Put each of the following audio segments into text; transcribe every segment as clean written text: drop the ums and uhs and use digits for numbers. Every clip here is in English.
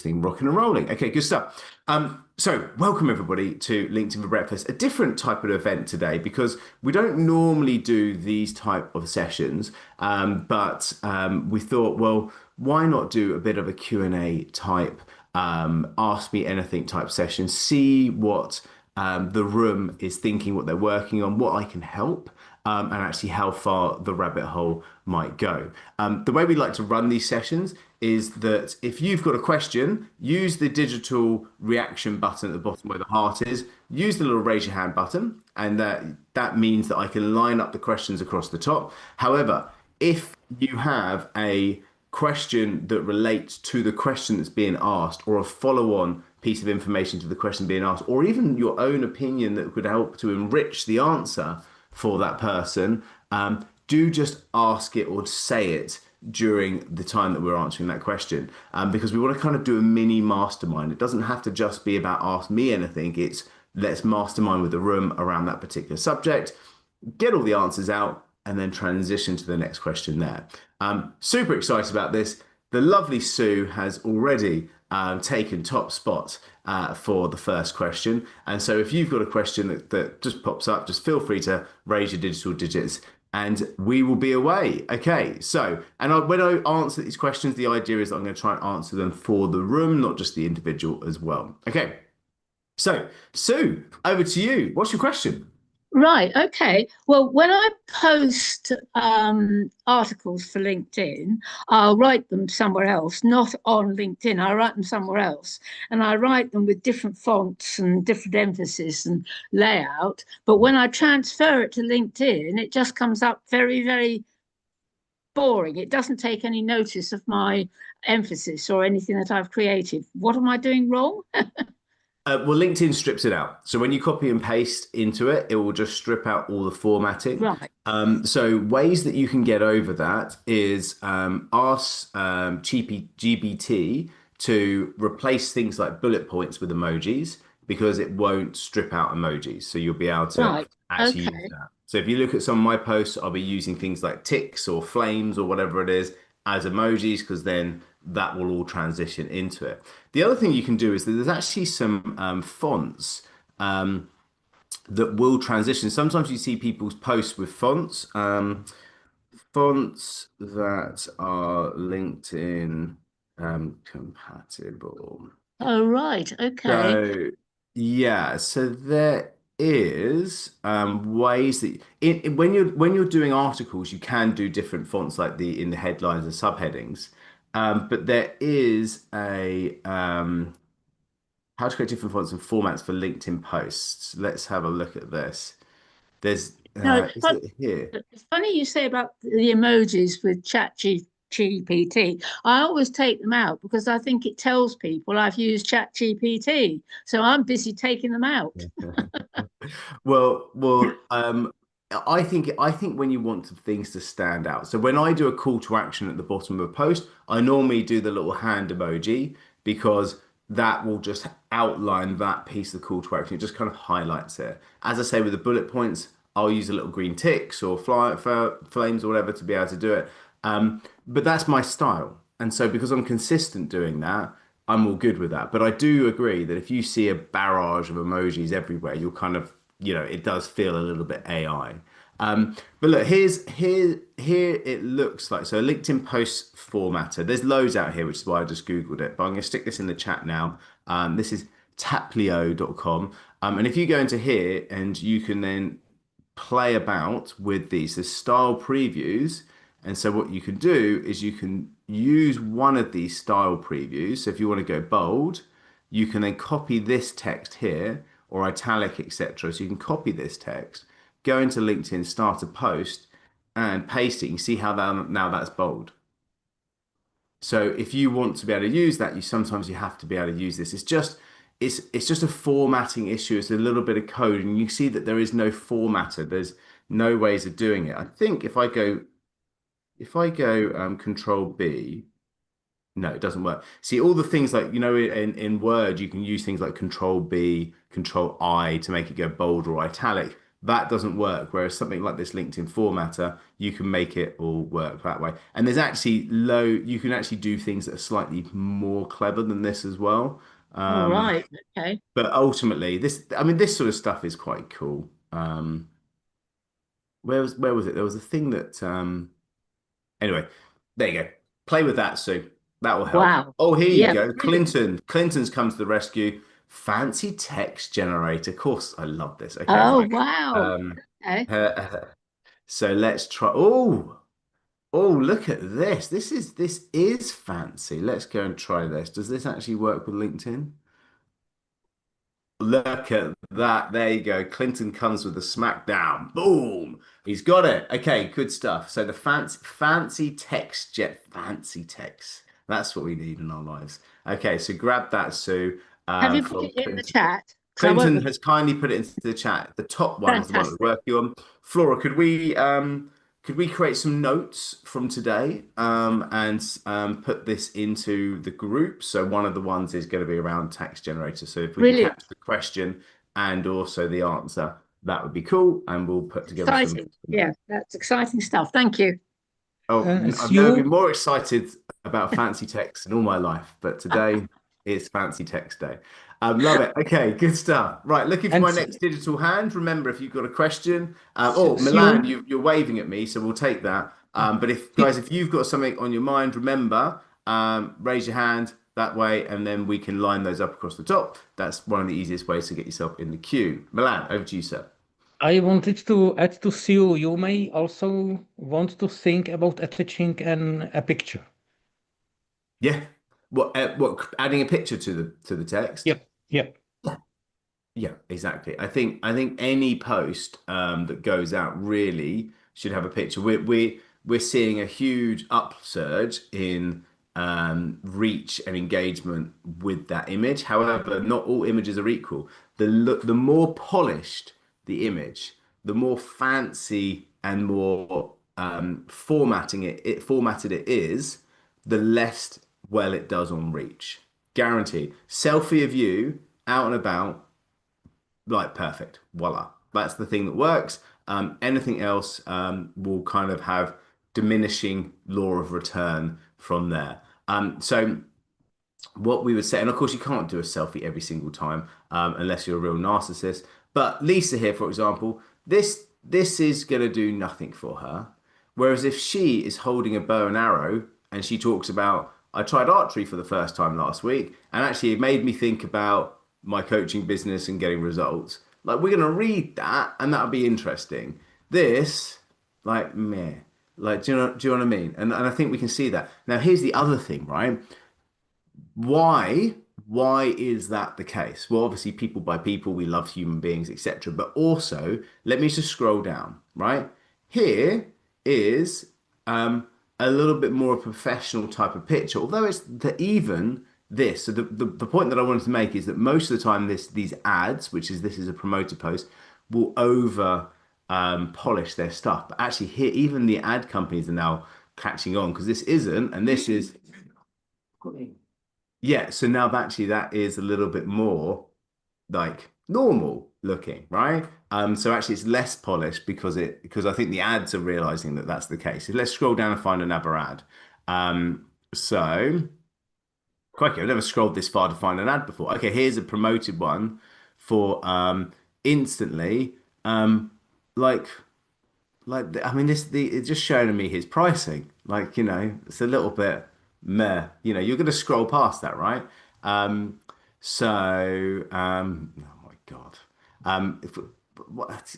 thing rocking and rolling. Okay, good stuff. So welcome everybody to LinkedIn for Breakfast, a different type of event today because we don't normally do these type of sessions, but we thought, well, why not do a bit of a Q&A type, ask me anything type session, see what the room is thinking, what they're working on, what I can help and actually how far the rabbit hole might go. The way we like to run these sessions is that if you've got a question, use the digital reaction button at the bottom where the heart is, use the little raise your hand button, and that means that I can line up the questions across the top. However, if you have a question that relates to the question that's being asked or a follow-on piece of information to the question being asked, or even your own opinion that could help to enrich the answer for that person, do just ask it or say it during the time that we're answering that question, because we want to kind of do a mini mastermind. It doesn't have to just be about ask me anything. It's let's mastermind with the room around that particular subject, get all the answers out, and then transition to the next question there. Super excited about this. The lovely Sue has already taken top spot for the first question. And so if you've got a question that just pops up, just feel free to raise your digital digits and we will be away. Okay, so, when I answer these questions, the idea is that I'm going to try and answer them for the room, not just the individual as well. Okay, so Sue, over to you. What's your question? Right, okay. Well, when I post articles for LinkedIn, I'll write them somewhere else, not on LinkedIn. I write them somewhere else. And I write them with different fonts and different emphasis and layout. But when I transfer it to LinkedIn, it just comes up very, very boring. It doesn't take any notice of my emphasis or anything that I've created. What am I doing wrong? Well, LinkedIn strips it out. So when you copy and paste into it, it will just strip out all the formatting. Right. So ways that you can get over that is ask GBT to replace things like bullet points with emojis because it won't strip out emojis. So you'll be able to Right. actually use Okay. that. So if you look at some of my posts, I'll be using things like ticks or flames or whatever it is as emojis because then that will all transition into it. The other thing you can do is that there's actually some fonts that will transition. Sometimes you see people's posts with fonts, fonts that are LinkedIn compatible. Oh, right. Okay. So yeah, so there is ways that when you're doing articles, you can do different fonts like the in the headlines and subheadings. But there is a how to create different fonts and formats for LinkedIn posts. Let's have a look at this. There's No, it's is fun. it here? It's funny you say about the emojis with ChatGPT. I always take them out because I think it tells people I've used ChatGPT. So I'm busy taking them out. Well, I think when you want things to stand out. So when I do a call to action at the bottom of a post, I normally do the little hand emoji because that will just outline that piece of the call to action. It just kind of highlights it. As I say with the bullet points, I'll use a little green ticks or flames or whatever to be able to do it. But that's my style. And so because I'm consistent doing that, I'm all good with that. But I do agree that if you see a barrage of emojis everywhere, you'll kind of, it does feel a little bit AI. But look, here it looks like so a LinkedIn post formatter. There's loads out here, which is why I just Googled it. But I'm going to stick this in the chat now. This is taplio.com. And if you go into here and you can then play about with these, there's style previews. And so what you can do is you can use one of these style previews. So if you want to go bold, you can then copy this text here or italic, etc. So you can copy this text, go into LinkedIn, start a post, and paste it. You see how now that's bold. So if you want to be able to use that, you have to be able to use this. It's just a formatting issue. It's a little bit of code, and you see that there is no formatter. There's no ways of doing it. I think if I go Control B, no, it doesn't work. See, all the things like, in Word, you can use things like Control B, Control I to make it go bold or italic. that doesn't work. Whereas something like this LinkedIn formatter, you can make it all work that way. And there's actually you can actually do things that are slightly more clever than this as well. All Um, right. Okay. but ultimately, I mean, this sort of stuff is quite cool. Where was it? There was a thing that anyway, there you go. Play with that, Sue. That will help. Wow. Oh, here you Yeah. go. Brilliant. Clinton's come to the rescue. Fancy text generator. Of course, I love this. Okay, Oh, right. wow. Um, Okay. so let's try. Oh, look at this. This is fancy. Let's go and try this. Does this actually work with LinkedIn? Look at that. There you go. Clinton comes with a smackdown. Boom. He's got it. Okay, good stuff. So the fancy text. That's what we need in our lives. Okay, so grab that, Sue, Have you put from it in the Clinton. chat? Because I won't Clinton look. has kindly put it into the chat. The top one is the one that we're Fantastic. working on. Flora, could we create some notes from today and put this into the group? So one of the ones is going to be around text generator. So if we can Brilliant. catch the question and also the answer, that would be cool. And we'll put together some. Exciting. Yeah, that's exciting stuff. Thank you. Oh, I've never been Sue, more excited about fancy text in all my life, but today is fancy text day. Love it. Okay, good stuff. Right, looking for and my next digital hand. Remember, if you've got a question, oh, Milan, Sue, you're waving at me, so we'll take that. But if guys, if you've got something on your mind, remember, raise your hand that way, and then we can line those up across the top. That's one of the easiest ways to get yourself in the queue. Milan, over to you, sir. I wanted to add to Sue, you may also want to think about attaching a picture. Yeah. What? Adding a picture to the text. Yep, yep. Yeah, exactly. I think any post that goes out really should have a picture. We're seeing a huge upsurge in reach and engagement with that image. However, not all images are equal. The more polished the image, the more fancy and more formatted it is, the less well it does on reach. Guaranteed. Selfie of you out and about, like perfect. Voila. That's the thing that works. Anything else will kind of have diminishing law of return from there. So what we would say, and of course you can't do a selfie every single time unless you're a real narcissist. But Lisa here, for example, this is going to do nothing for her. Whereas if she is holding a bow and arrow and she talks about, I tried archery for the first time last week, and actually it made me think about my coaching business and getting results. Like we're going to read that, and that'll be interesting. This, like, meh. Like, do you know what I mean? And I think we can see that. Now, here's the other thing, right? Why why is that the case? Well, obviously people by people, we love human beings, etc. But also, let me just scroll down, right? Here is a little bit more professional type of picture, although it's even this. So the point that I wanted to make is that most of the time these ads, this is a promoter post, will over polish their stuff. But actually here, even the ad companies are now catching on because this isn't, and this is yeah, so now actually that is a little bit more like normal looking, right? So actually it's less polished because I think the ads are realizing that that's the case. So let's scroll down and find another ad. So crikey, I've never scrolled this far to find an ad before. Okay, here's a promoted one for instantly. Like I mean it's just showing me his pricing. Like, it's a little bit meh. You're gonna scroll past that, right? Um, oh my God. If what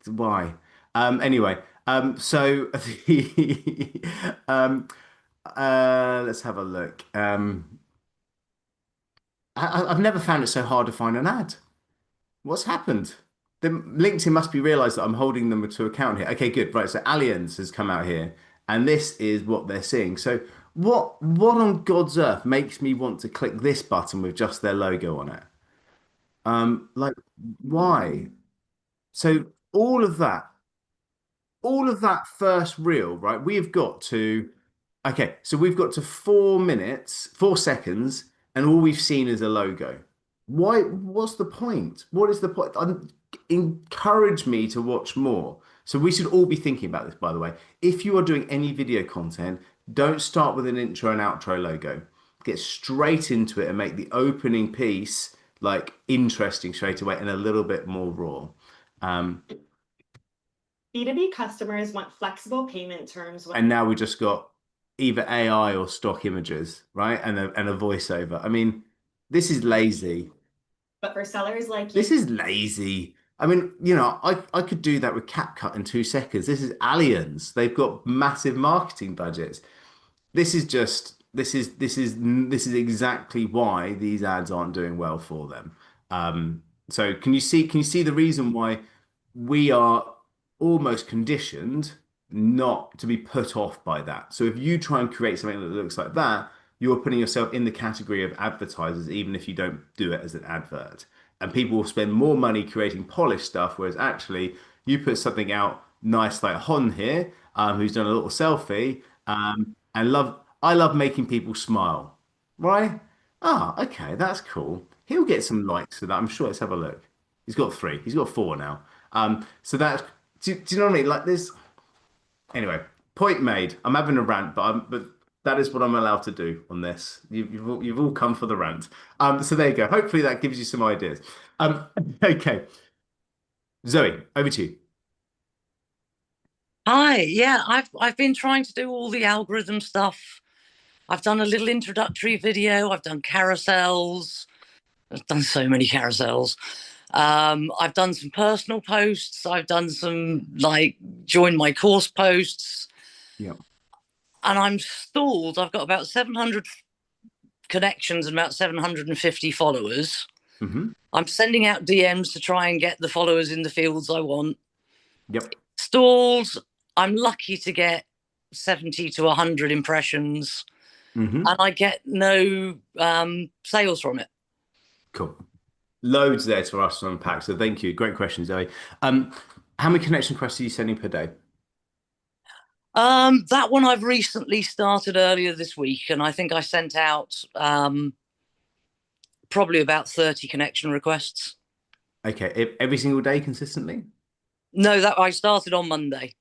why? Anyway, so the let's have a look. I've never found it so hard to find an ad. What's happened? The LinkedIn must be realized that I'm holding them to account here. Okay, good. Right. So Allianz has come out here, and this is what they're seeing. So what on God's earth makes me want to click this button with just their logo on it? Like why? So all of that first reel, right? We've got to 4 minutes, 4 seconds, and all we've seen is a logo. Why? What's the point? What is the point? Encourage me to watch more. So we should all be thinking about this, by the way. If you are doing any video content, don't start with an intro and outro logo. Get straight into it and make the opening piece like interesting straight away and a little bit more raw. B2B customers want flexible payment terms. And now we just got either AI or stock images, right? And a voiceover. I mean, this is lazy. But for sellers like you, This is lazy. I mean, you know, I could do that with CapCut in 2 seconds. This is aliens. They've got massive marketing budgets. This is just this is exactly why these ads aren't doing well for them. So can you see the reason why we are almost conditioned not to be put off by that? So if you try and create something that looks like that, you're putting yourself in the category of advertisers, even if you don't do it as an advert. And people will spend more money creating polished stuff, whereas actually you put something out nice like Hon here, who's done a little selfie, and I love making people smile, right? Ah, okay, that's cool. He'll get some likes for that, I'm sure. Let's have a look. He's got 3. He's got 4 now. So that's do you know what I mean? Like this. Anyway, point made. I'm having a rant, but that is what I'm allowed to do on this. You've all come for the rant. So there you go. Hopefully that gives you some ideas. Okay. Zoe, over to you. Hi, yeah, I've been trying to do all the algorithm stuff. I've done a little introductory video. I've done carousels. I've done so many carousels. I've done some personal posts. I've done some like join my course posts. Yeah. And I'm stalled. I've got about 700 connections and about 750 followers. I'm sending out DMs to try and get the followers in the fields I want. Yep. Stalled. I'm lucky to get 70 to 100 impressions, and I get no sales from it. Cool. Loads there for us to unpack. So thank you. Great question, Zoe. How many connection requests are you sending per day? That one I've recently started earlier this week, and I think I sent out probably about 30 connection requests. Okay, every single day consistently? No, that I started on Monday.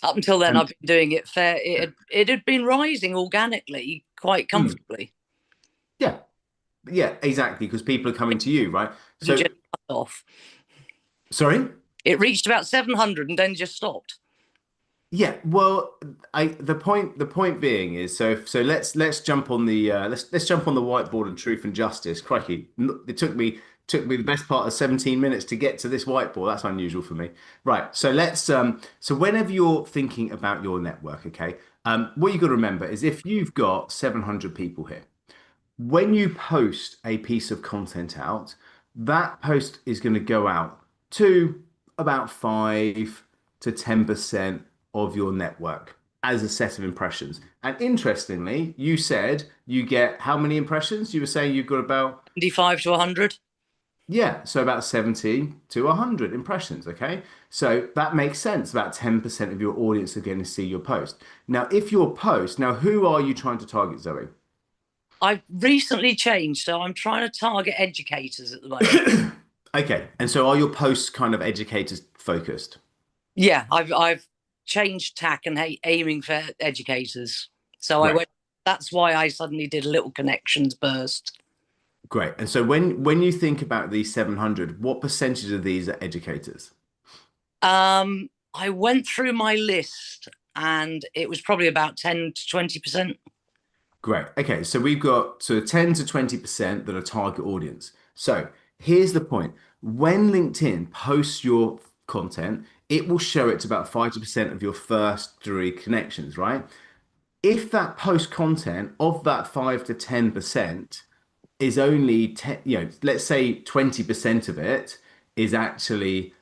Up until then, I've been doing it fair. It had been rising organically quite comfortably. Yeah, exactly. Because people are coming to you, right? So, Just cut off. Sorry? It reached about 700 and then just stopped. Yeah, well, the point being is so let's jump on the let's jump on the whiteboard and truth and justice. Crikey, it took me the best part of 17 minutes to get to this whiteboard. That's unusual for me. Right. So let's so whenever you're thinking about your network, okay, what you got to remember is if you've got 700 people here, when you post a piece of content out, that post is going to go out to about 5 to 10% of your network as a set of impressions. And interestingly, you said you get how many impressions? You were saying you've got about 75 to 100. Yeah, so about 70 to 100 impressions, okay? So that makes sense. About 10% of your audience are going to see your post. Now, who are you trying to target, Zoe? I've recently changed, so I'm trying to target educators at the moment. Okay, and so are your posts kind of educators focused? Yeah, I've changed tack and aiming for educators. So Right. that's why I suddenly did a little connections burst. Great. And so when you think about these 700, what percentage of these are educators? I went through my list and it was probably about 10 to 20%. Great. Okay, so we've got 10 to 20% that are target audience. So here's the point. When LinkedIn posts your content, it will show it to about 5% of your first 3 connections, right? If that post content of that 5 to 10% is only 10, let's say 20% of it is actually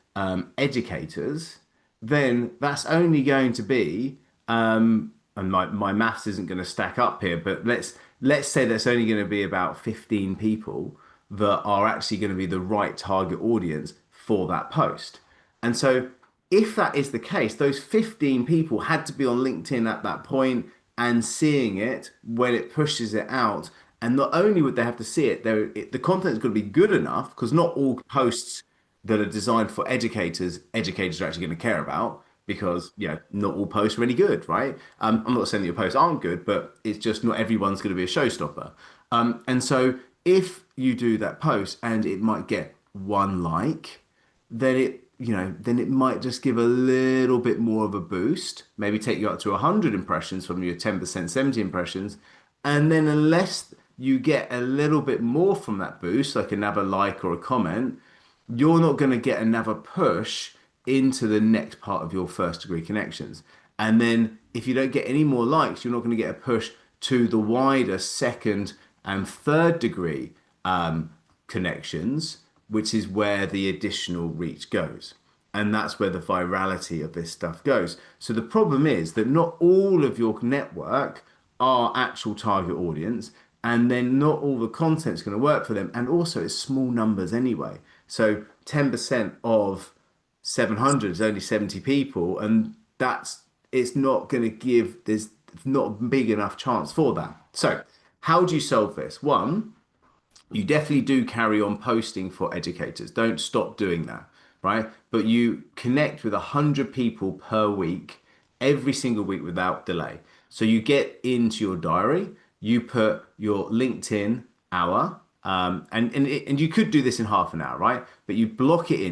educators, then that's only going to be and my maths isn't going to stack up here, but let's say that's only going to be about 15 people that are actually going to be the right target audience for that post. And so if that is the case, those 15 people had to be on LinkedIn at that point and seeing it when it pushes it out And not only would they have to see it, the content's got to be good enough, because not all posts that are designed for educators are actually going to care about, because not all posts are any good, right? I'm not saying that your posts aren't good, but it's just not everyone's going to be a showstopper. And so if you do that post and it might get one like, then it might just give a little bit more of a boost, maybe take you up to 100 impressions from your 10%, 70 impressions. And then unless you get a little bit more from that boost, like another like or a comment, you're not going to get another push into the next part of your first degree connections. And then if you don't get any more likes, you're not going to get a push to the wider second and third degree connections, which is where the additional reach goes. And that's where the virality of this stuff goes. So the problem is that not all of your network are actual target audience, and then not all the content's going to work for them. And also it's small numbers anyway. So 10% of 700 is only 70 people, and it's not going to there's not a big enough chance for that. So how do you solve this? One, you definitely do carry on posting for educators. Don't stop doing that, right? But you connect with 100 people per week, every single week without delay. So you get into your diary, you put your LinkedIn hour, and you could do this in half an hour, right? But you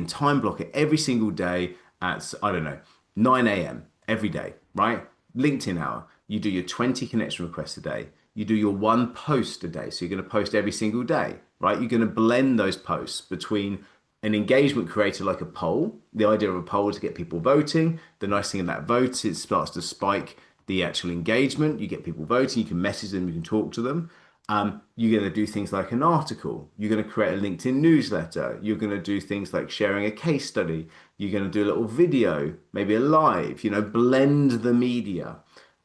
time block it every single day at, I don't know, 9 a.m. every day, right? LinkedIn hour. You do your 20 connection requests a day. You do your one post a day. So you're going to post every single day, right? You're going to blend those posts between an engagement creator like a poll. The idea of a poll is to get people voting. The nice thing in that vote, it starts to spike the actual engagement. You get people voting, you can message them, you can talk to them. You're going to do things like an article. You're going to create a LinkedIn newsletter. You're going to do things like sharing a case study. You're going to do a little video, maybe a live, blend the media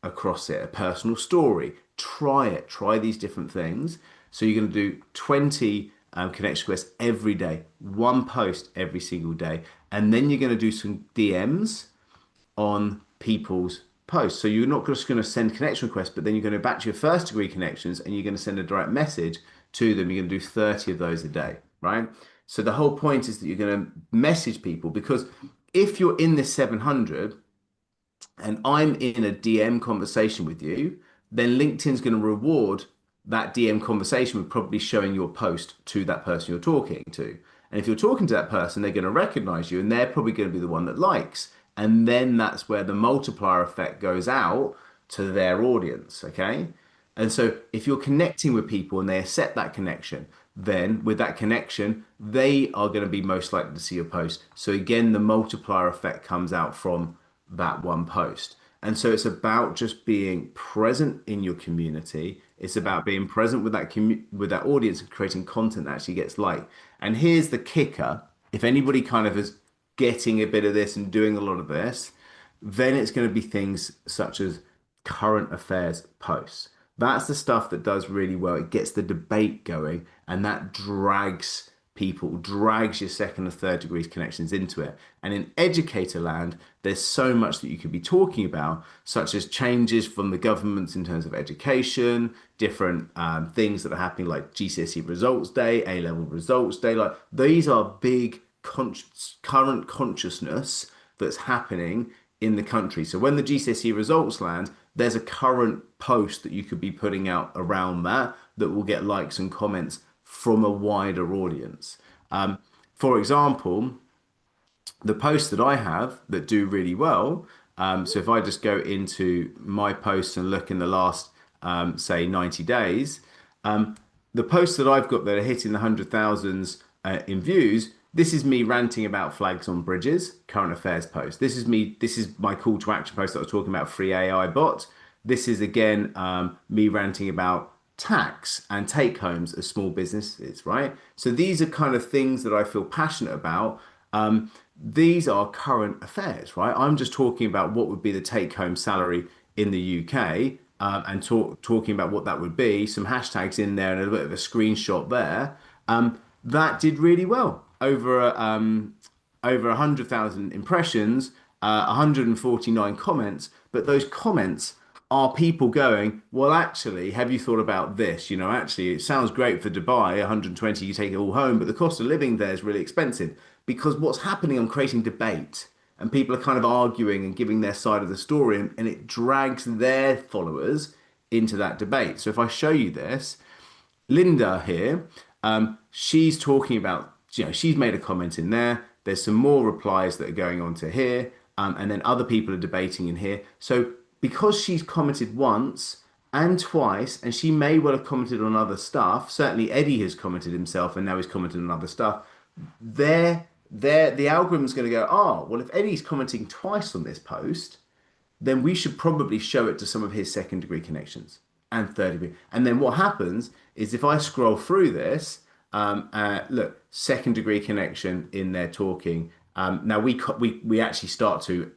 across it, a personal story. Try these different things. So you're going to do 20 connection requests every day, one post every single day. And then you're going to do some DMs on people's posts. So you're not just going to send connection requests, but then you're going to back to your first degree connections and you're going to send a direct message to them. You're going to do 30 of those a day, right? So the whole point is that you're going to message people, because if you're in this 700 and I'm in a DM conversation with you, then LinkedIn's going to reward that DM conversation with probably showing your post to that person you're talking to. And if you're talking to that person, they're going to recognize you and they're probably going to be the one that likes. And then that's where the multiplier effect goes out to their audience, okay? And so if you're connecting with people and they accept that connection, then with that connection, they are going to be most likely to see your post. So again, the multiplier effect comes out from that one post. And so it's about just being present in your community. It's about being present with that audience and creating content that actually gets liked. And here's the kicker. If anybody kind of is getting a bit of this and doing a lot of this, then it's going to be things such as current affairs posts. That's the stuff that does really well. It gets the debate going, and that drags your second and third degrees connections into it. And in educator land, there's so much that you could be talking about, such as changes from the governments in terms of education, different things that are happening like GCSE results day, A-level results day. Like, these are big current consciousness that's happening in the country. So when the GCSE results land, there's a current post that you could be putting out around that will get likes and comments from a wider audience. For example, the posts that I have that do really well, so if I just go into my posts and look in the last, say, 90 days, the posts that I've got that are hitting the 100,000s in views, this is me ranting about flags on bridges, current affairs post. This is my call to action post that I was talking about, free AI bot. This is again me ranting about tax and take homes as small businesses, right? So these are kind of things that I feel passionate about. These are current affairs, right? I'm just talking about what would be the take home salary in the UK and talking about what that would be, some hashtags in there and a bit of a screenshot there. That did really well. Over 100,000 impressions, 149 comments, but those comments are people going, well, actually, have you thought about this? You know, actually, it sounds great for Dubai, 120, you take it all home, but the cost of living there is really expensive. Because what's happening, I'm creating debate, and people are kind of arguing and giving their side of the story, and it drags their followers into that debate. So if I show you this, Linda here, she's talking about, you know, she's made a comment in there. There's some more replies that are going on to here, and then other people are debating in here. So because she's commented once and twice, and she may well have commented on other stuff, certainly Eddie has commented himself, and now he's commented on other stuff. The algorithm's going to go, oh, well, if Eddie's commenting twice on this post, then we should probably show it to some of his second degree connections and third degree. And then what happens is if I scroll through this, look, second degree connection in there talking. Now we actually start to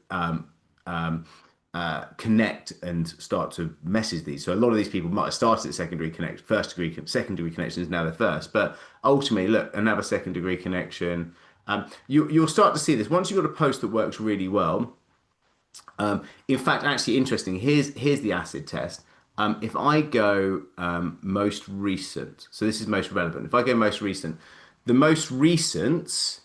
connect and start to message these. So a lot of these people might have started at secondary connection, first degree, second degree connection is now their first. But ultimately, look, another second degree connection. You'll start to see this once you've got a post that works really well. In fact, actually interesting, here's the acid test. If I go most recent, so this is most relevant. If I go most recent, the most recent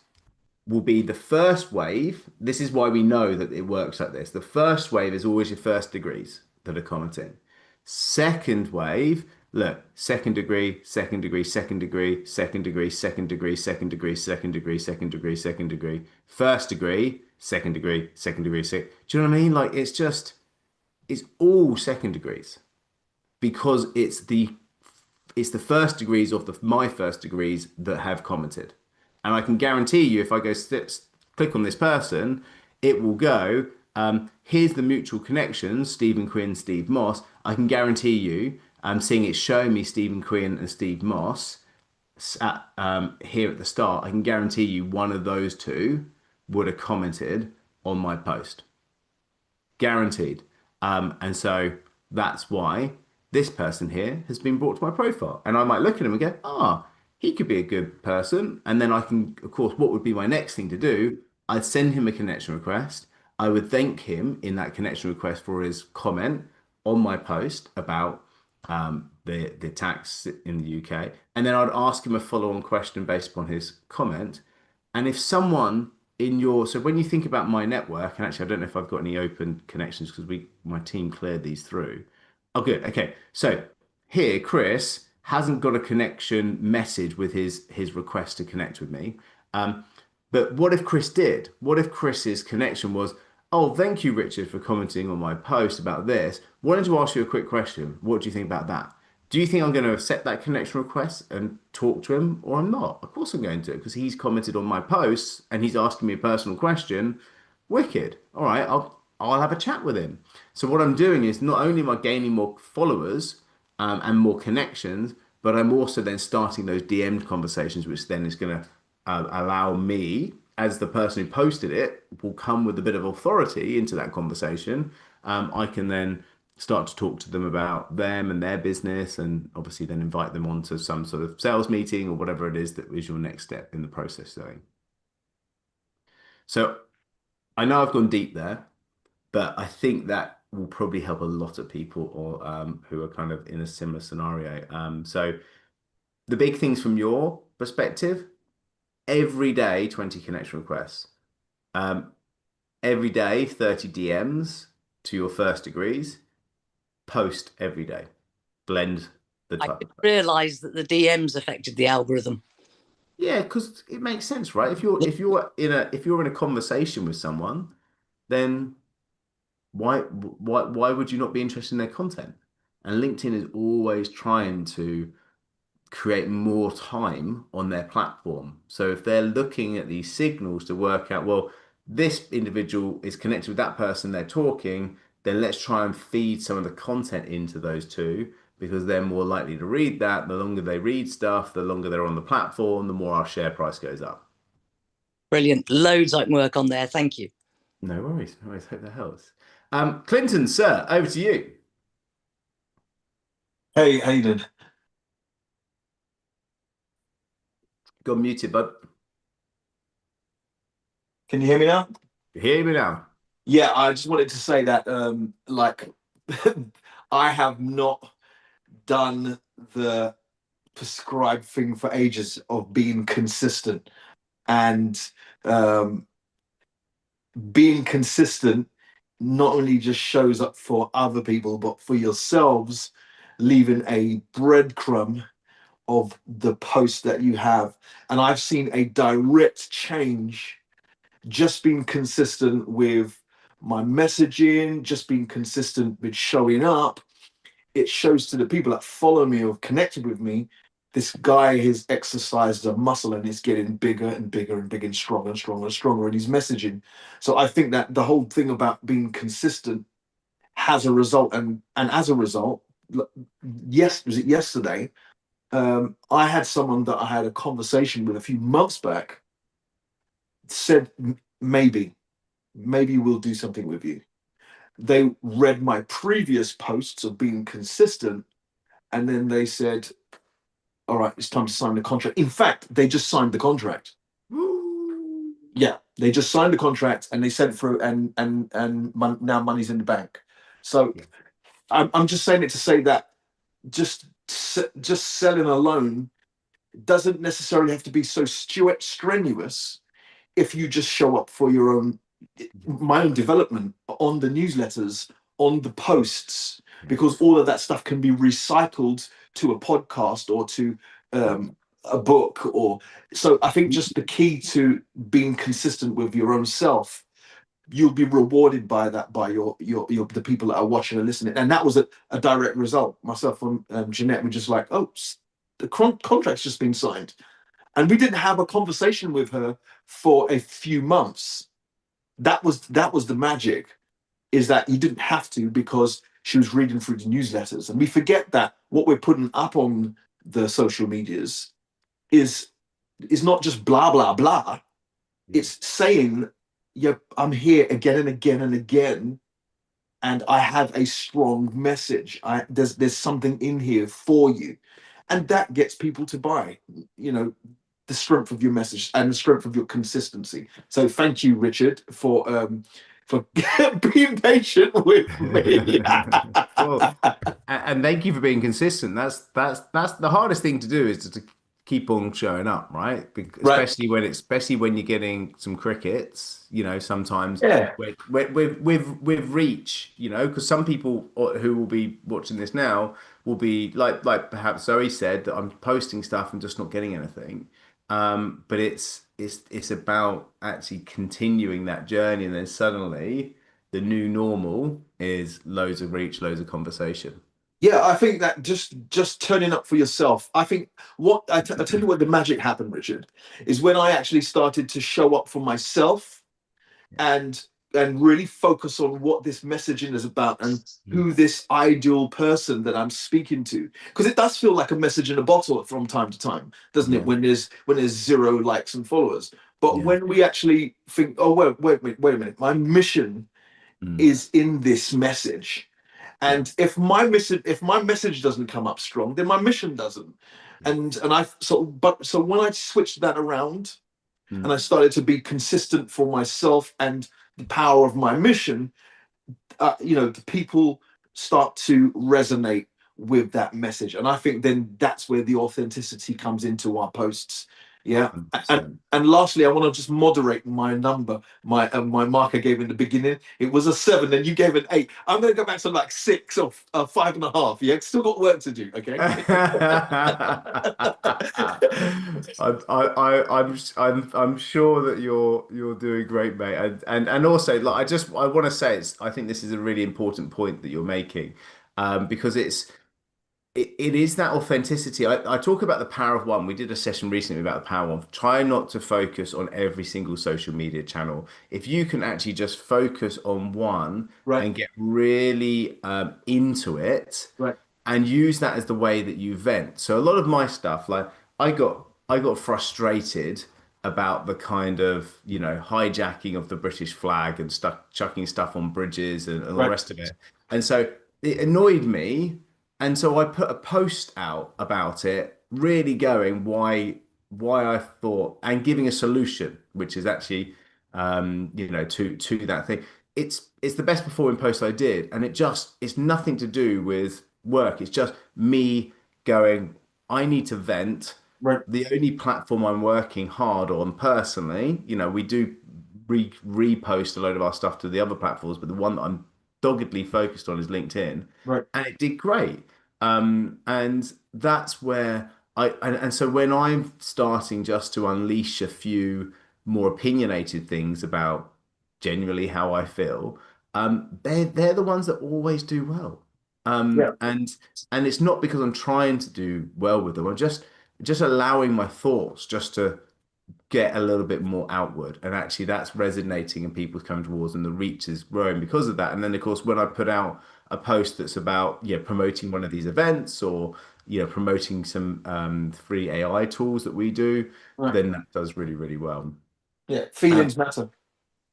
will be the first wave. This is why we know that it works like this. The first wave is always your first degrees that are commenting. Second wave, look, second degree, second degree, second degree, second degree, second degree, second degree, second degree, second degree, second degree, first degree, second degree, second degree, do you know what I mean? Like it's all second degrees because it's the first degrees of my first degrees that have commented. And I can guarantee you, if I go click on this person, it will go, here's the mutual connections, Stephen Quinn, Steve Moss. I can guarantee you, I'm seeing it showing me Stephen Quinn and Steve Moss here at the start. I can guarantee you one of those two would have commented on my post. Guaranteed. And so that's why this person here has been brought to my profile. And I might look at him and go, he could be a good person. And then I can, of course, what would be my next thing to do? I'd send him a connection request. I would thank him in that connection request for his comment on my post about the tax in the UK. And then I'd ask him a follow-on question based upon his comment. And if someone so when you think about my network, and actually I don't know if I've got any open connections because my team cleared these through. Oh, good. Okay. So here, Chris hasn't got a connection message with his request to connect with me. But what if Chris did? What if Chris's connection was, oh, thank you, Richard, for commenting on my post about this. Wanted to ask you a quick question. What do you think about that? Do you think I'm going to accept that connection request and talk to him, or I'm not? Of course I'm going to, because he's commented on my posts and he's asking me a personal question. Wicked. All right, I'll have a chat with him. So what I'm doing is not only am I gaining more followers and more connections, but I'm also then starting those DM'd conversations, which then is going to allow me, as the person who posted it, will come with a bit of authority into that conversation. I can then start to talk to them about them and their business, and obviously then invite them onto some sort of sales meeting or whatever it is that is your next step in the process. So I know I've gone deep there, but I think that will probably help a lot of people or who are kind of in a similar scenario. So the big things from your perspective: every day 20 connection requests, every day 30 DMs to your first degrees, post every day, blend the I type. didn't realise that the DMs affected the algorithm. Yeah, because it makes sense, right? If you're in a conversation with someone, then why would you not be interested in their content? And LinkedIn is always trying to create more time on their platform. So if they're looking at these signals to work out, well, this individual is connected with that person, they're talking, then let's try and feed some of the content into those two, because they're more likely to read that. The longer they read stuff, the longer they're on the platform, the more our share price goes up. Brilliant. Loads I can work on there. Thank you. No worries. No worries. Hope that helps. Clinton, sir, over to you. Hey, how you doing? Got muted, bud. Can you hear me now? You hear me now? Yeah, I just wanted to say that like I have not done the prescribed thing for ages of being consistent, and being consistent not only just shows up for other people, but for yourselves, leaving a breadcrumb of the post that you have. And I've seen a direct change just being consistent with my messaging, just being consistent with showing up. It shows to the people that follow me or connected with me, this guy has exercised a muscle and it's getting bigger and bigger and bigger and stronger and stronger and stronger in his messaging. So I think that the whole thing about being consistent has a result. And as a result, was it yesterday? I had someone that I had a conversation with a few months back said, maybe we'll do something with you. They read my previous posts of being consistent, and then they said, all right, it's time to sign the contract. In fact, they just signed the contract. Yeah, they just signed the contract and they sent through, and now money's in the bank. So I'm just saying it to say that just selling alone doesn't necessarily have to be so strenuous if you just show up for my own development on the newsletters, on the posts, because all of that stuff can be recycled to a podcast or to a book. So I think just the key to being consistent with your own self, you'll be rewarded by that, by the people that are watching and listening. And that was a direct result. Myself and Jeanette were just like, oh, the contract's just been signed. And we didn't have a conversation with her for a few months. That was the magic, is that you didn't have to, because she was reading through the newsletters. And we forget that what we're putting up on the social medias is not just blah, blah, blah. It's saying, yeah, I'm here again and again and again, and I have a strong message. There's something in here for you. And that gets people to buy, the strength of your message and the strength of your consistency. So thank you, Richard, for being patient with me. Well, and thank you for being consistent. That's the hardest thing to do, is to keep on showing up, right? Especially when you're getting some crickets, sometimes with reach, because some people who will be watching this now will be like perhaps Zoe said, that I'm posting stuff and just not getting anything. But it's about actually continuing that journey, and then suddenly the new normal is loads of reach, loads of conversation. Yeah, I think that just turning up for yourself. I think I tell you what the magic happened, Richard, is when I actually started to show up for myself and really focus on what this messaging is about and who this ideal person that I'm speaking to. Because it does feel like a message in a bottle from time to time, doesn't it? When there's 0 likes and followers. But when we actually think, oh, wait a minute, my mission is in this message. And if my message doesn't come up strong, then my mission doesn't. So when I switched that around and I started to be consistent for myself and the power of my mission, the people start to resonate with that message. And I think then that's where the authenticity comes into our posts. Yeah. And lastly, I want to just moderate my number. My mark I gave in the beginning, it was a 7, and you gave an 8. I'm going to go back to like 6 or 5.5. Yeah, still got work to do. Okay. I'm sure that you're doing great, mate. And also, like, I want to say, I think this is a really important point that you're making, because it is that authenticity. I talk about the power of one. We did a session recently about the power of one. Try not to focus on every single social media channel. If you can actually just focus on one and get really into it, and use that as the way that you vent. So a lot of my stuff, like I got frustrated about the kind of hijacking of the British flag and chucking stuff on bridges and all the rest of it. And so it annoyed me. And so I put a post out about it, really going why I thought, and giving a solution, which is actually to that thing. it's the best performing post I did, and it's nothing to do with work. It's just me going, I need to vent. Right. The only platform I'm working hard on personally, we do repost a load of our stuff to the other platforms, but the one that I'm doggedly focused on is LinkedIn, Right. and it did great. And that's where and so when I'm starting just to unleash a few more opinionated things about genuinely how I feel, they're the ones that always do well. Yeah. And it's not because I'm trying to do well with them. I'm just allowing my thoughts just to get a little bit more outward, and actually that's resonating and people's coming towards, and the reach is growing because of that. And then of course when I put out a post that's about promoting one of these events, or promoting some free AI tools that we do, Right. then that does really, really well. Yeah. Feelings matter.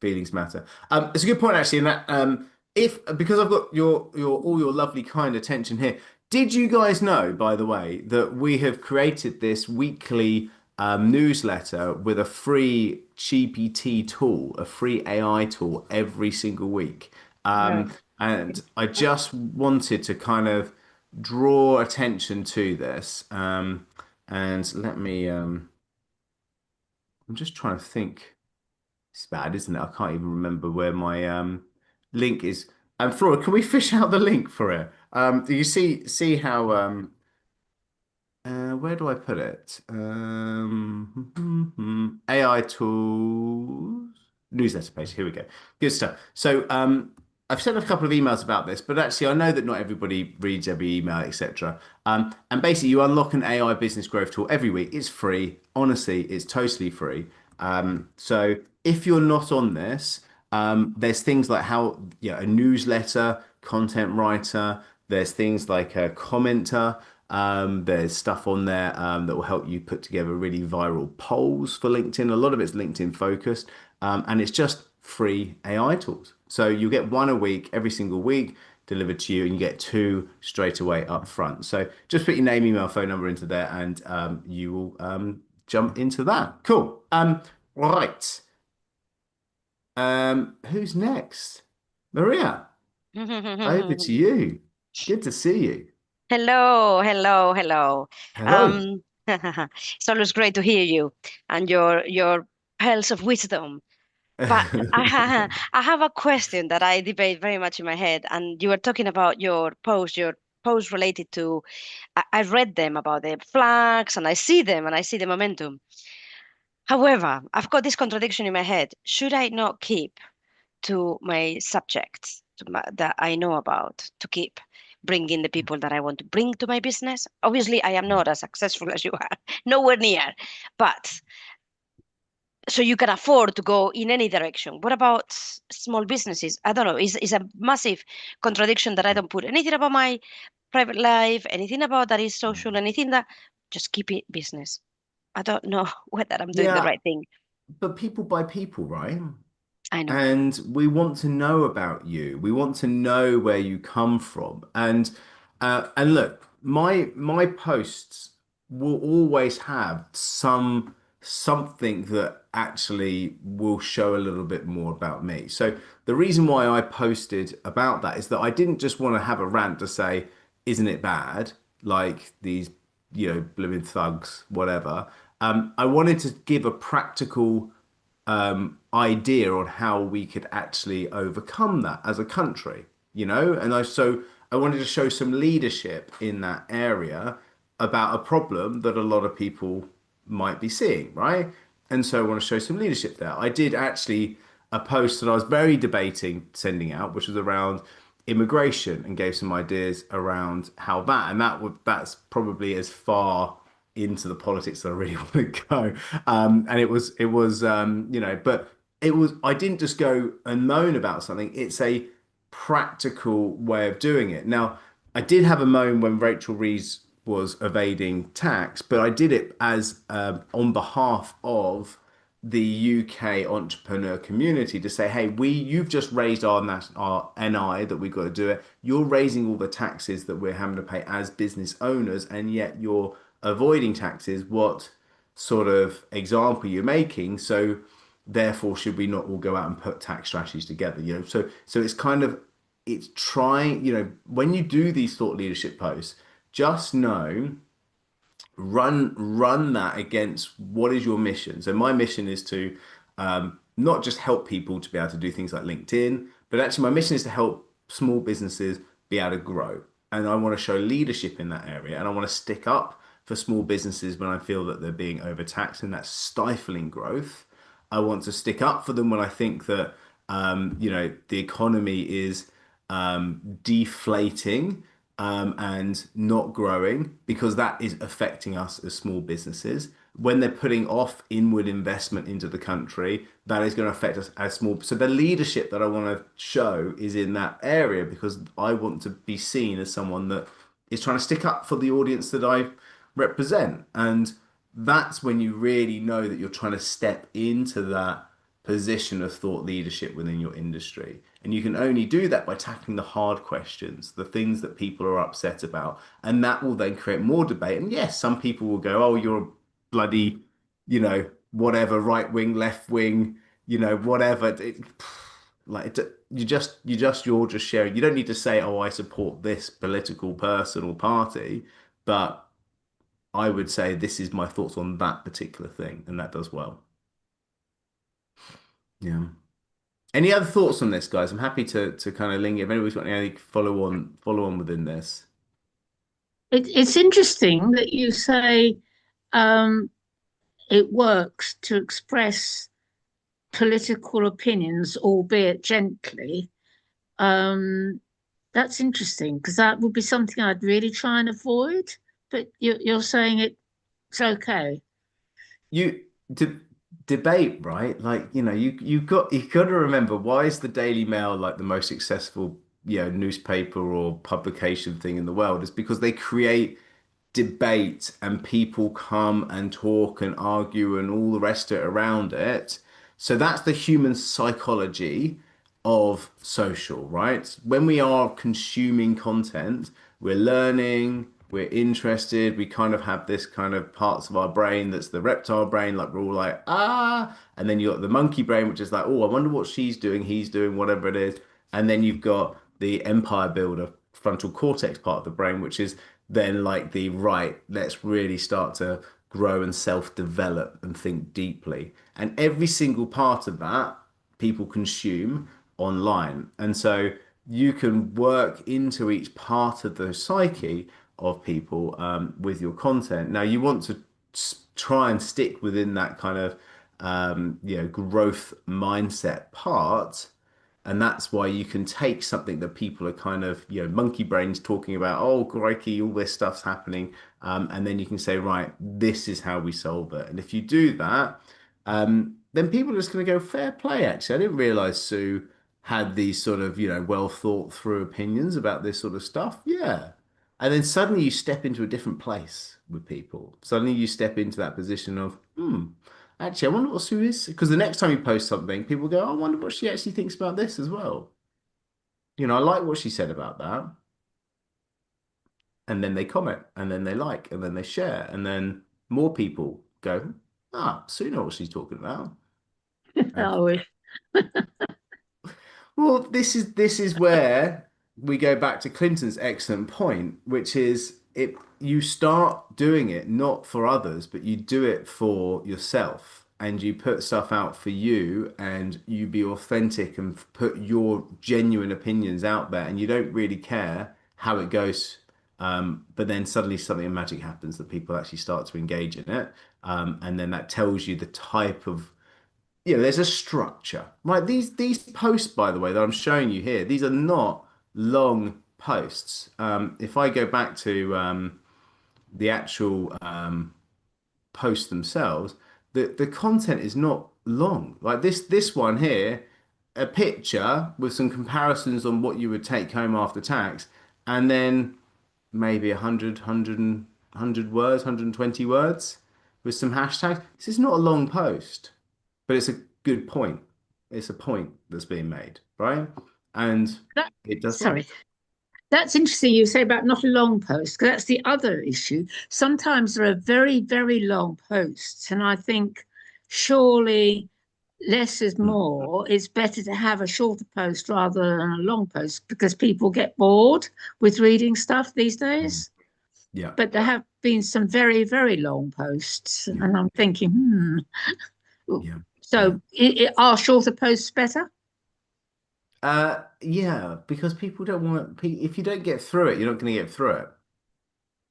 Feelings matter. It's a good point actually, in that if because I've got your all your lovely kind attention here. Did you guys know, by the way, that we have created this weekly newsletter with a free GPT tool, a free AI tool every single week? No. And I just wanted to kind of draw attention to this. And let me, I'm just trying to think. It's bad, isn't it? I can't even remember where my link is. Flora, can we fish out the link for it? Do you see how where do I put it? AI tools newsletter page. Here we go. Good stuff. So I've sent a couple of emails about this, but actually I know that not everybody reads every email, etc. And basically you unlock an AI business growth tool every week. It's free. Honestly, it's totally free. So if you're not on this, there's things like how a newsletter, content writer. There's things like a commenter. There's stuff on there that will help you put together really viral polls for LinkedIn. A lot of it's LinkedIn focused, and it's just free AI tools. So you get one a week, every single week, delivered to you, and you get two straight away up front. So just put your name, email, phone number into there, and you will jump into that. Cool. Right. Who's next? Maria, over to you. Good to see you. Hello, hello, hello. Hello. It's always great to hear you and your pearls of wisdom. But I have a question that I debate very much in my head. And you were talking about your post related to, I read them about the flags and I see them and I see the momentum. However, I've got this contradiction in my head. Should I not keep to my subjects that I know about, to keep bringing the people that I want to bring to my business? Obviously, I am not as successful as you are, nowhere near. But so you can afford to go in any direction. What about small businesses? I don't know. It's a massive contradiction that I don't put anything about my private life, anything about that is social, anything that just keep it business. I don't know whether I'm doing the Yeah, right thing. but people by people, right? I know. And we want to know about you. We want to know where you come from. And look, my posts will always have something that actually will show a little bit more about me. So the reason why I posted about that is that I didn't just want to have a rant to say, isn't it bad? Like these, blooming thugs, whatever. I wanted to give a practical idea on how we could actually overcome that as a country, And I wanted to show some leadership in that area about a problem that a lot of people might be seeing, right? And so I want to show some leadership there. I did actually a post that I was very debating sending out, which was around immigration, and gave some ideas around how that's probably as far into the politics that I really want to go. And but I didn't just go and moan about something. It's a practical way of doing it. Now, I did have a moan when Rachel Reeves was evading tax, but I did it as on behalf of the UK entrepreneur community to say, hey, you've just raised our NI that we've got to do it. You're raising all the taxes that we're having to pay as business owners, and yet you're avoiding taxes. What sort of example you're making? So therefore should we not all go out and put tax strategies together? So it's kind of, it's trying, when you do these thought leadership posts, just know, run that against what is your mission. So my mission is to not just help people to be able to do things like LinkedIn, but actually my mission is to help small businesses be able to grow. And I want to show leadership in that area. And I want to stick up for small businesses when I feel that they're being overtaxed and that's stifling growth. I want to stick up for them when I think that, the economy is deflating and not growing, because that is affecting us as small businesses. When they're putting off inward investment into the country, that is going to affect us as small. So the leadership that I want to show is in that area, because I want to be seen as someone that is trying to stick up for the audience that I represent. And that's when you really know that you're trying to step into that position of thought leadership within your industry. And you can only do that by tackling the hard questions, the things that people are upset about. And that will then create more debate. And yes, some people will go, oh, you're a bloody, whatever, right wing, left wing, whatever. You're just sharing. You don't need to say, oh, I support this political person or party, but I would say this is my thoughts on that particular thing. And that does well. Yeah. Any other thoughts on this, guys? I'm happy to kind of link it. If anybody's got anything, follow on within this. It's interesting that you say it works to express political opinions, albeit gently. That's interesting, because that would be something I'd really try and avoid. But you're saying it's okay. Debate, right? Like, you've got to remember, why is the Daily Mail like the most successful newspaper or publication thing in the world? Is because they create debate and people come and talk and argue and all the rest of it around it. So that's the human psychology of social, right? When we are consuming content, we're learning, we're interested, we kind of have this kind of parts of our brain that's the reptile brain, like we're all like, and then you got the monkey brain, which is like, oh, I wonder what she's doing, he's doing, whatever it is. And then you've got the empire builder frontal cortex part of the brain, which is then like let's really start to grow and self-develop and think deeply. And every single part of that people consume online. And so you can work into each part of the psyche of people with your content. Now you want to try and stick within that kind of growth mindset part, and that's why you can take something that people are kind of monkey brains talking about, oh crikey, all this stuff's happening, and then you can say, right, this is how we solve it. And if you do that, then people are just going to go, fair play. Actually, I didn't realize Sue had these sort of well thought through opinions about this sort of stuff. Yeah. And then suddenly you step into a different place with people. Suddenly you step into that position of, actually, I wonder what Sue is. Because the next time you post something, people go, oh, I wonder what she actually thinks about this as well. I like what she said about that. And then they comment, and then they like, and then they share. And then more people go, Sue knows what she's talking about. Well, this is where we go back to Clinton's excellent point, which is you start doing it not for others, but you do it for yourself, and you put stuff out for you, and you be authentic and put your genuine opinions out there, and you don't really care how it goes. But then suddenly something magic happens that people actually start to engage in it. And then that tells you the type of, there's a structure, right? These posts, by the way, that I'm showing you here, these are not long posts. If I go back to the actual posts themselves, the content is not long. Like this one here, a picture with some comparisons on what you would take home after tax, and then maybe 100 words, 120 words with some hashtags. This is not a long post, but it's a good point. It's a point that's being made, right? And it does. Sorry. That's interesting you say about not a long post, because that's the other issue. Sometimes there are very, very long posts, and I think surely less is more. It's better to have a shorter post rather than a long post because people get bored with reading stuff these days. Yeah. But there have been some very, very long posts, Yeah. and I'm thinking, Yeah. So are shorter posts better? Yeah, because people don't want, if you don't get through it, you're not going to get through it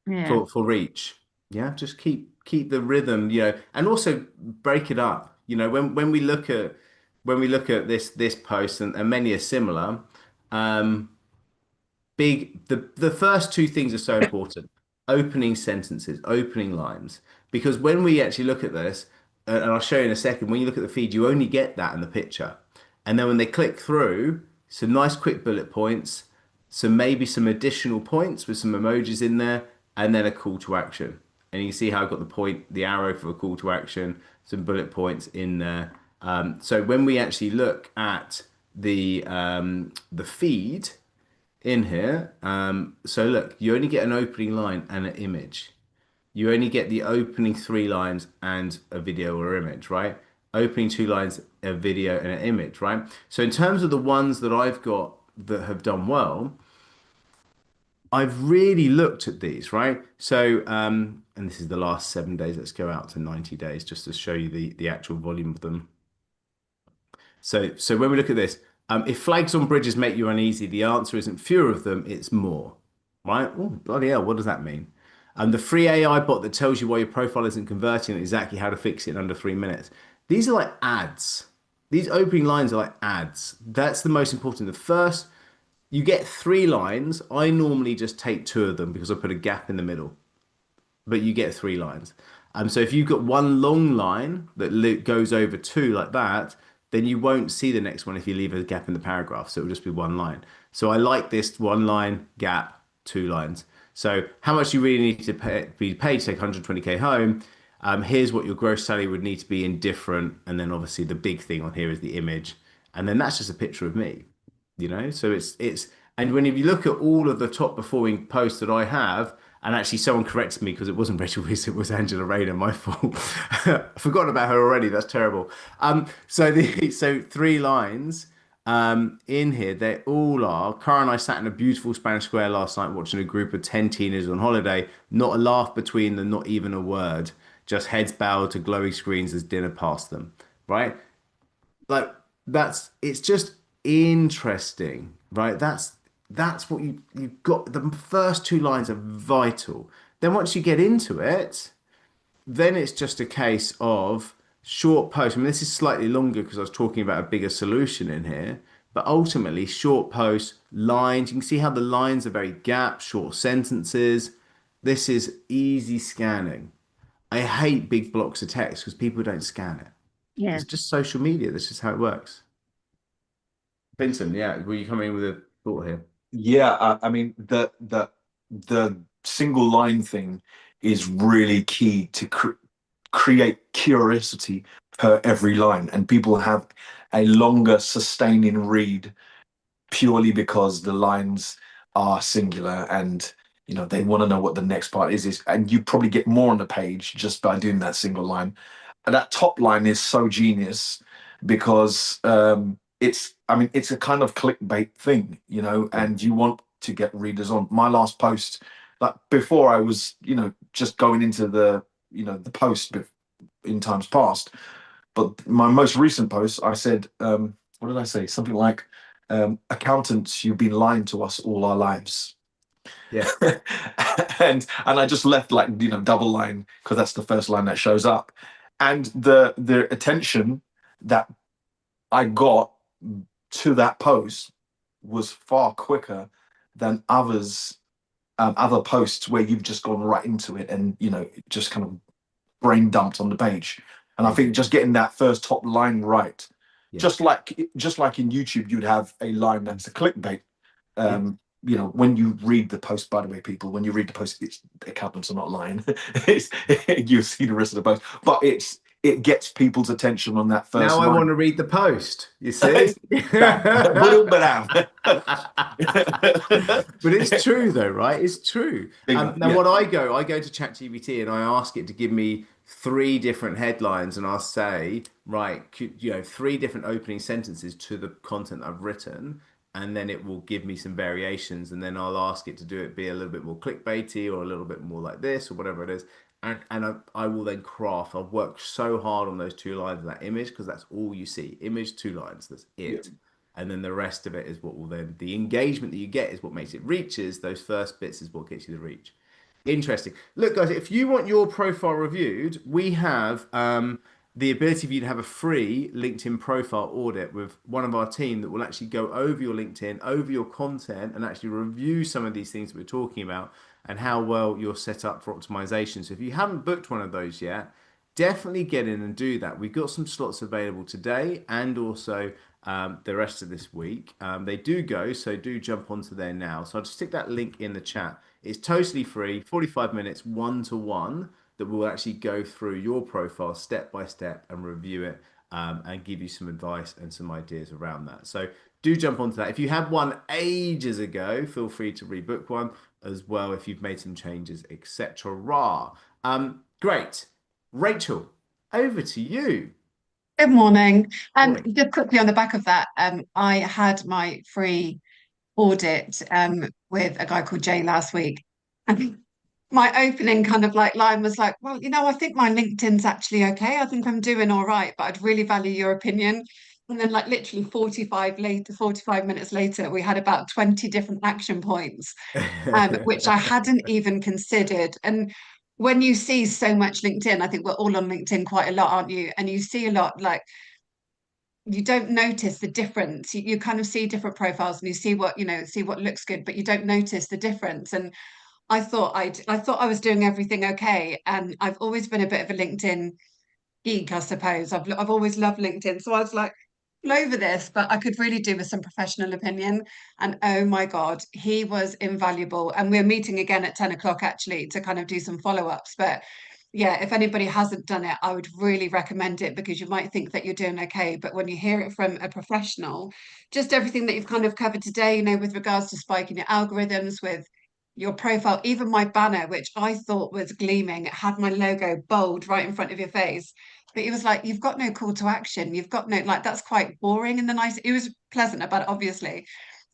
Yeah. for reach. Yeah, just keep the rhythm, and also break it up. When we look at this post and many are similar, um, the first two things are so important. Opening sentences, opening lines. Because when we actually look at this, and I'll show you in a second, when you look at the feed, you only get that in the picture. And then when they click through, some nice quick bullet points, maybe some additional points with some emojis in there, and then a call to action. And you can see how I've got the arrow for a call to action, some bullet points in there. So when we actually look at the feed in here, so look, you only get an opening line and an image. You only get the opening 3 lines and a video or image, right? Opening 2 lines, a video and an image, right? So in terms of the ones that I've got that have done well, I've really looked at these, right? So, and this is the last 7 days. Let's go out to 90 days just to show you the actual volume of them. So when we look at this, if flags on bridges make you uneasy, the answer isn't fewer of them, it's more, right? Oh, bloody hell, what does that mean? The free AI bot that tells you why your profile isn't converting and exactly how to fix it in under 3 minutes. These are like ads. These opening lines are like ads. That's the most important. The first, you get 3 lines. I normally just take 2 of them because I put a gap in the middle, but you get 3 lines. So if you've got one long line that goes over 2 like that, then you won't see the next one if you leave a gap in the paragraph. So it will just be 1 line. So I like this 1 line, gap, 2 lines. So how much you really need to be paid to take 120K home. Here's what your gross salary would need to be in different. And then obviously the big thing on here is the image. And then that's just a picture of me, So and when if you look at all of the top performing posts that I have, and actually someone corrected me because it wasn't Rachel Weisz, it was Angela Rayner, my fault. I've forgotten about her already. That's terrible. So 3 lines in here, they all are. Cara and I sat in a beautiful Spanish square last night watching a group of 10 teenagers on holiday. Not a laugh between them, not even a word. Just heads bowed to glowing screens as dinner passed them. Right? Like it's just interesting, right? That's what you've got. The first 2 lines are vital. Then once you get into it, then it's just a case of short posts. I mean, this is slightly longer because I was talking about a bigger solution in here, but ultimately short posts, lines. You can see how the lines are very gap, short sentences. This is easy scanning. I hate big blocks of text because people don't scan it. Yeah. It's just social media. That's just how it works. Vincent, yeah, were you coming in with a thought here? Yeah, I mean the single line thing is really key to create curiosity per every line, and people have a longer sustaining read purely because the lines are singular, and they want to know what the next part is, and you probably get more on the page just by doing that single line. And that top line is so genius because it's a kind of clickbait thing, and you want to get readers on. My last post, like before I was, just going into the post in times past, but my most recent post, I said, what did I say? Something like, accountants, you've been lying to us all our lives. Yeah. and I just left like, double line because that's the first line that shows up. And the attention that I got to that post was far quicker than other posts where you've just gone right into it and just kind of brain dumped on the page. And I think just getting that first top line right, just like in YouTube, you'd have a line that's a clickbait. When you read the post, by the way, people, when you read the post, it's accountants are not lying. You see the rest of the post, but it gets people's attention on that first Now I line. want to read the post, you see? But it's true though, right? It's true. Now what I go to ChatGPT and I ask it to give me 3 different headlines, and I'll say, right, you know, 3 different opening sentences to the content I've written, and then it will give me some variations, and then I'll ask it to do it be a little bit more clickbaity or a little bit more like this or whatever it is. And I will then craft. I've worked so hard on those 2 lines of that image, because that's all you see. Image, 2 lines, that's it. Yeah. And then the rest of it is what will then, the engagement that you get is what makes it reaches. Those first bits is what gets you the reach. Interesting. Look, guys, if you want your profile reviewed, we have the ability for you to have a free LinkedIn profile audit with one of our team that will actually go over your LinkedIn, over your content, and actually review some of these things that we're talking about and how well you're set up for optimization. So if you haven't booked one of those yet, definitely get in and do that. We've got some slots available today and also the rest of this week. They do go, so do jump onto there now. So I'll just stick that link in the chat. It's totally free, 45 minutes, one-to-one, that will actually go through your profile step by step and review it and give you some advice and some ideas around that. So do jump onto that. If you had one ages ago, feel free to rebook one as well if you've made some changes, etc. Great. Rachel, over to you. Good morning. And just quickly on the back of that, I had my free audit with a guy called Jay last week. And my opening kind of like line was like, well, you know, I think my LinkedIn's actually okay. I think I'm doing all right, but I'd really value your opinion. And then like literally 45 minutes later, we had about 20 different action points, which I hadn't even considered. And when you see so much LinkedIn, I think we're all on LinkedIn quite a lot, aren't you? And you see a lot, like, you don't notice the difference. You kind of see different profiles and you see what, you know, see what looks good, but you don't notice the difference. And I thought I was doing everything okay. And I've always been a bit of a LinkedIn geek, I suppose. I've always loved LinkedIn. So I was like, over this, but I could really do with some professional opinion. And oh my God, he was invaluable. And we're meeting again at 10 o'clock actually to kind of do some follow-ups. But yeah, if anybody hasn't done it, I would really recommend it, because you might think that you're doing okay. But when you hear it from a professional, just everything that you've kind of covered today, you know, with regards to spiking your algorithms, with your profile, even my banner, which I thought was gleaming, it had my logo bold right in front of your face. But it was like, you've got no call to action. You've got no, like, that's quite boring in the nice. It was pleasant about it, obviously.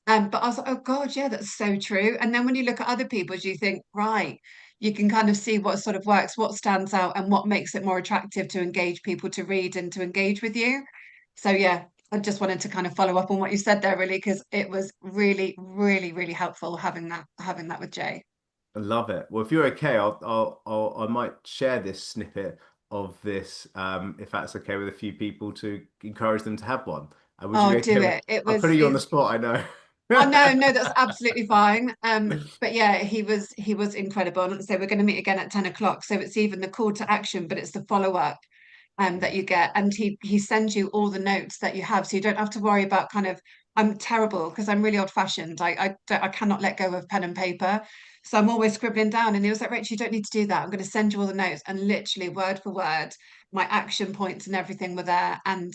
But I was like, oh God, yeah, that's so true. And then when you look at other people's, you think, right, you can kind of see what sort of works, what stands out, and what makes it more attractive to engage people to read and to engage with you. So yeah, I just wanted to kind of follow up on what you said there, really, because it was really, really, really helpful having that with Jay. I love it. Well, if you're okay, I might share this snippet of this, if that's okay with a few people, to encourage them to have one. Oh, do it. It was. I'm putting you on the spot, I know. Oh no, that's absolutely fine. But yeah, he was incredible. And so we're going to meet again at 10 o'clock. So it's even the call to action, but it's the follow-up that you get. And he sends you all the notes that you have. So you don't have to worry about kind of, I'm terrible because I'm really old-fashioned. I cannot let go of pen and paper. So I'm always scribbling down. And he was like, Rachel, you don't need to do that. I'm going to send you all the notes. And literally word for word, my action points and everything were there. And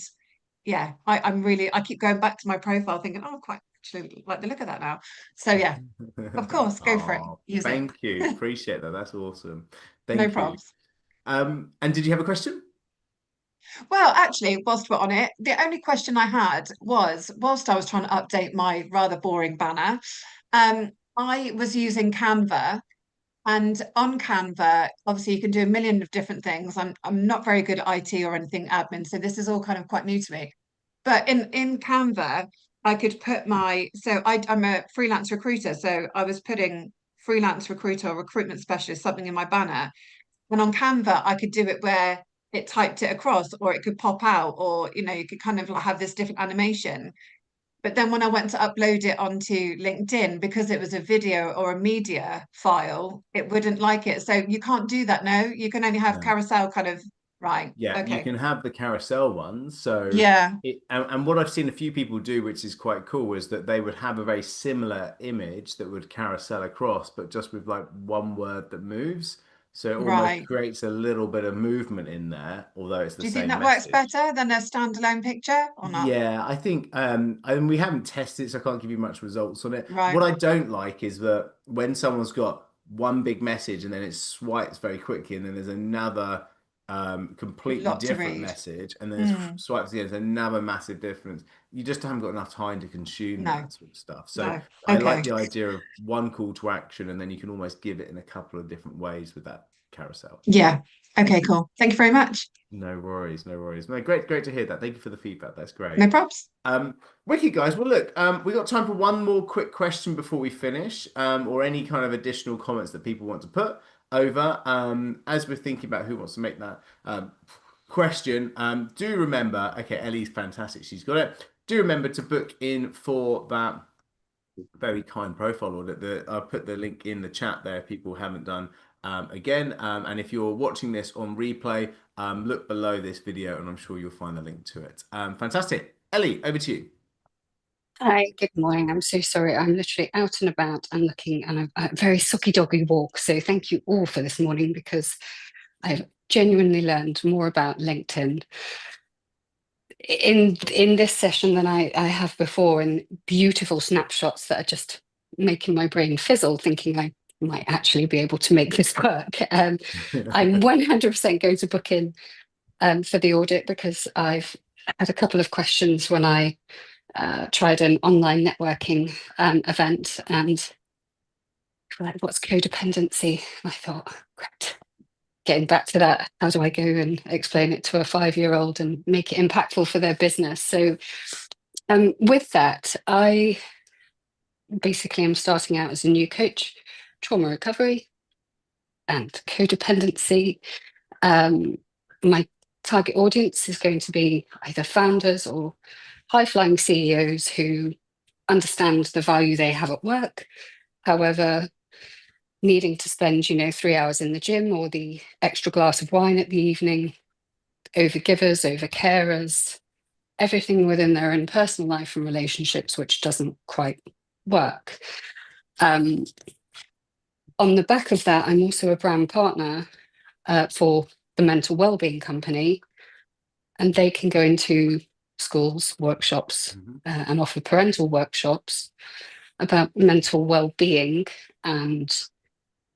yeah, I keep going back to my profile thinking, oh, quite actually like the look of that now. So yeah, of course, go for it. Use thank it. you. Appreciate that. That's awesome. Thank No you. problems. And did you have a question? Well, actually, whilst we're on it, the only question I had was, whilst I was trying to update my rather boring banner, I was using Canva. And on Canva, obviously, you can do a million of different things. I'm not very good at IT or anything admin, so this is all kind of quite new to me. But in Canva, I could put I'm a freelance recruiter, so I was putting freelance recruiter or recruitment specialist something in my banner. And on Canva, I could do it where it typed it across, or it could pop out, or you know, you could kind of like have this different animation. But then when I went to upload it onto LinkedIn, because it was a video or a media file, it wouldn't like it. So you can't do that, no? You can only have carousel kind of, right. Yeah, okay. You can have the carousel ones. So yeah. And what I've seen a few people do, which is quite cool, is that they would have a very similar image that would carousel across, but just with like one word that moves. So it almost Right. creates a little bit of movement in there, although it's the Do you think same that works message. better than a standalone picture or not? Yeah, I think and we haven't tested it, so I can't give you much results on it. Right. What I don't like is that when someone's got one big message and then it swipes very quickly, and then there's another completely Lot to different read. message, and then it swipes again, there's another massive difference. You just haven't got enough time to consume No. that sort of stuff. So No. I like Okay. the idea of one call to action, and then you can almost give it in a couple of different ways with that carousel. Yeah. Okay, cool. Thank you very much. No worries, no worries. No, great to hear that. Thank you for the feedback. That's great. No props. Wicked, guys. Well, look, we got time for one more quick question before we finish, or any kind of additional comments that people want to put over. As we're thinking about who wants to make that question, do remember, okay, Ellie's fantastic. She's got it. Do remember to book in for that very kind profile audit. I'll put the link in the chat there if people haven't done. Again, and if you're watching this on replay, look below this video and I'm sure you'll find the link to it. Fantastic. Ellie, over to you. Hi, good morning. I'm so sorry. I'm literally out and about and looking, and a very sucky doggy walk. So thank you all for this morning, because I've genuinely learned more about LinkedIn in this session than I have before, and beautiful snapshots that are just making my brain fizzle, thinking I might actually be able to make this work. I'm 100% going to book in for the audit, because I've had a couple of questions when I tried an online networking event, and like, what's codependency? I thought, great. Getting back to that, how do I go and explain it to a 5-year-old and make it impactful for their business? So with that, I basically am starting out as a new coach, trauma recovery and codependency. My target audience is going to be either founders or high-flying CEOs who understand the value they have at work. However, needing to spend, 3 hours in the gym or the extra glass of wine at the evening, over givers, over carers, everything within their own personal life and relationships, which doesn't quite work. On the back of that, I'm also a brand partner for the Mental Wellbeing Company, and they can go into schools, workshops, and offer parental workshops about mental well-being and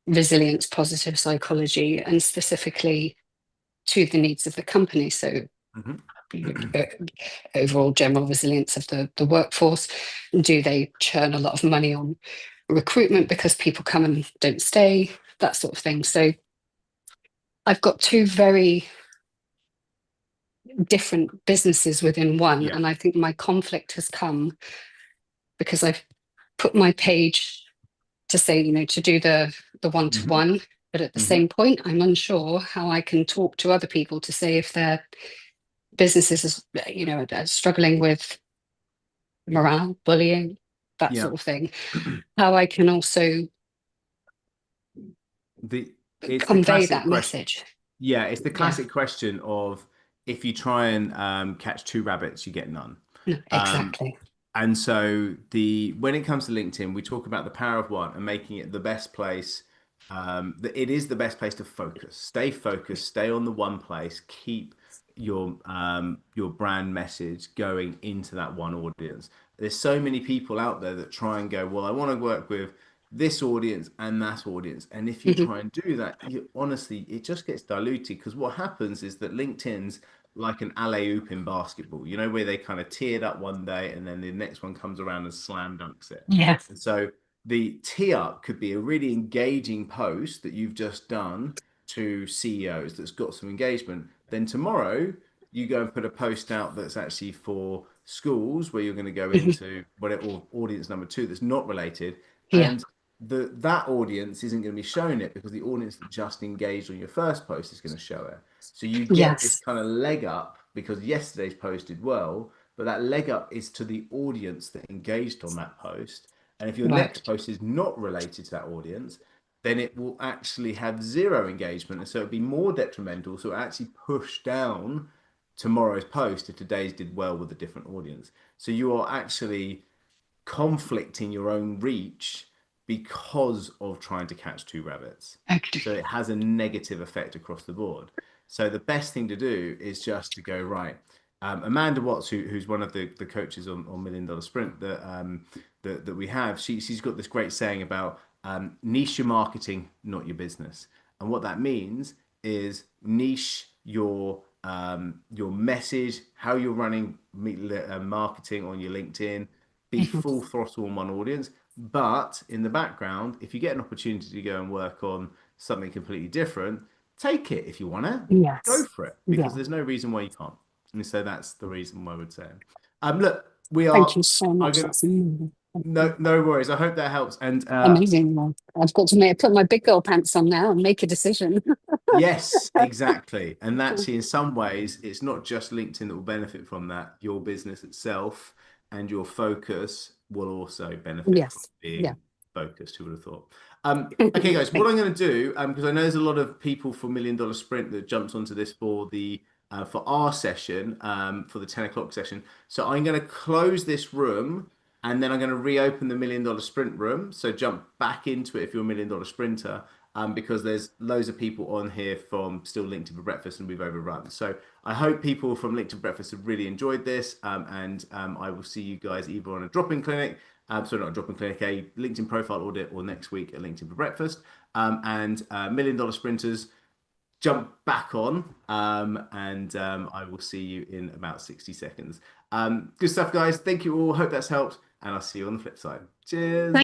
resilience, positive psychology, and specifically to the needs of the company. So overall general resilience of the workforce. Do they churn a lot of money on recruitment because people come and don't stay, that sort of thing? So I've got two very different businesses within one. And I think my conflict has come because I've put my page to say, to do the one-to-one, but at the same point, I'm unsure how I can talk to other people to say if their businesses are struggling with morale, bullying, that sort of thing, how I can also convey that message. Yeah, it's the classic question of, if you try and catch two rabbits, you get none. No, exactly. And so when it comes to LinkedIn, we talk about the power of one and making it the best place. It is the best place to focus. Stay focused, stay on the one place, keep your brand message going into that one audience. There's so many people out there that try and go, well, I want to work with this audience and that audience. And if you try and do that, honestly, it just gets diluted, because what happens is that LinkedIn's like an alley-oop in basketball, where they kind of tee it up one day and then the next one comes around and slam dunks it. Yes. And so the tee up could be a really engaging post that you've just done to CEOs that's got some engagement. Then tomorrow you go and put a post out that's actually for schools, where you're going to go into whatever audience number 2 that's not related. And that audience isn't going to be showing it, because the audience that just engaged on your first post is going to show it. So you get this kind of leg up, because yesterday's post did well, but that leg up is to the audience that engaged on that post. And if your next post is not related to that audience, then it will actually have 0 engagement. And so it'll be more detrimental. So it actually push down tomorrow's post if today's did well with a different audience. So you are actually conflicting your own reach, because of trying to catch two rabbits. Okay. So it has a negative effect across the board. So the best thing to do is just to go, right. Amanda Watts, who's one of the coaches on $1 Million Sprint that we have, she's got this great saying about niche your marketing, not your business. And what that means is niche your message, how you're running marketing on your LinkedIn, be full throttle on one audience. But in the background, if you get an opportunity to go and work on something completely different, take it if you want to. Yes. Go for it, because there's no reason why you can't. And so that's the reason why I would say. Look, we are. Thank you so much. No worries. I hope that helps. And amazing. Well, I've got to put my big girl pants on now and make a decision. Yes, exactly. And actually, in some ways, it's not just LinkedIn that will benefit from that. Your business itself and your focus will also benefit from being focused. Who would have thought? Okay, guys, what I'm going to do, because I know there's a lot of people for $1 Million Sprint that jumped onto this for our session, for the 10 o'clock session. So I'm going to close this room, and then I'm going to reopen the $1 Million Sprint room. So jump back into it if you're a $1 Million Sprinter, because there's loads of people on here from still LinkedIn for Breakfast, and we've overrun. So I hope people from LinkedIn for Breakfast have really enjoyed this, and I will see you guys either on a drop-in clinic, sorry, not a drop-in clinic, a LinkedIn profile audit, or next week at LinkedIn for Breakfast. And $1 Million Sprinters, jump back on, and I will see you in about 60 seconds. Good stuff, guys. Thank you all. Hope that's helped, and I'll see you on the flip side. Cheers.